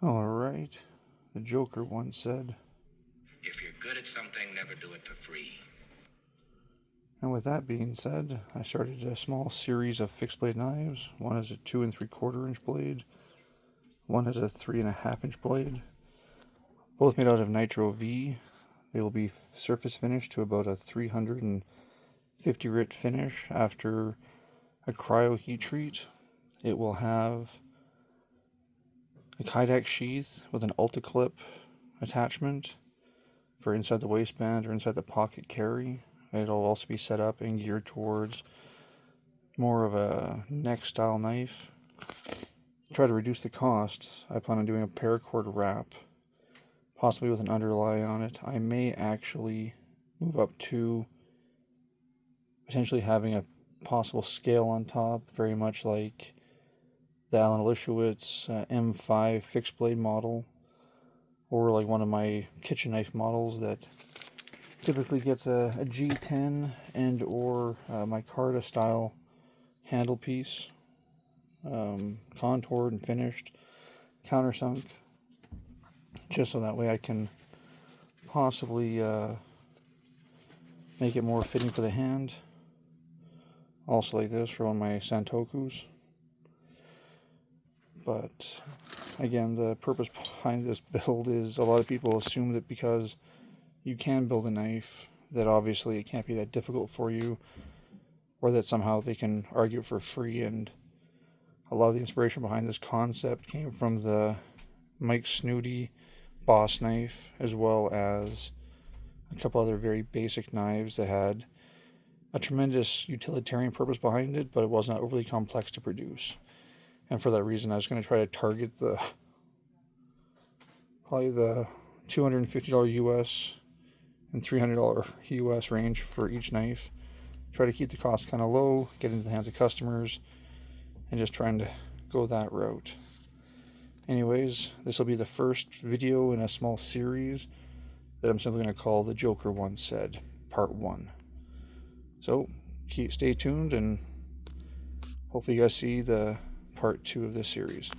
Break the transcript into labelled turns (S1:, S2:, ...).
S1: Alright, the Joker once said.
S2: If you're good at something, never do it for free.
S1: And with that being said, I started a small series of fixed blade knives. One is a 2 3/4 inch blade. One is a 3.5 inch blade. Both made out of Nitro V. They will be surface finished to about a 350 grit finish after a cryo heat treat. It will have a Kydex sheath with an Ultra clip attachment for inside the waistband or inside the pocket carry. It'll also be set up and geared towards more of a neck style knife. To try to reduce the cost, I plan on doing a paracord wrap, possibly with an underlay on it. I may actually move up to potentially having a possible scale on top, very much like the Alan Lishowitz M5 fixed blade model, or like one of my kitchen knife models that typically gets a G10 and or my Carta style handle piece, contoured and finished, countersunk, just so that way I can possibly make it more fitting for the hand. Also like this for one of my Santokus. But again, the purpose behind this build is a lot of people assume that because you can build a knife, that obviously it can't be that difficult for you, or that somehow they can argue for free. And a lot of the inspiration behind this concept came from the Mike Snooty Boss knife, as well as a couple other very basic knives that had a tremendous utilitarian purpose behind it, but it was not overly complex to produce. And for that reason, I was going to try to target probably the $250 US and $300 US range for each knife. Try to keep the cost kind of low, get into the hands of customers, and just trying to go that route. Anyways, this will be the first video in a small series that I'm simply going to call The Joker Once Said, Part 1. So, stay tuned, and hopefully you guys see the Part 2 of this series.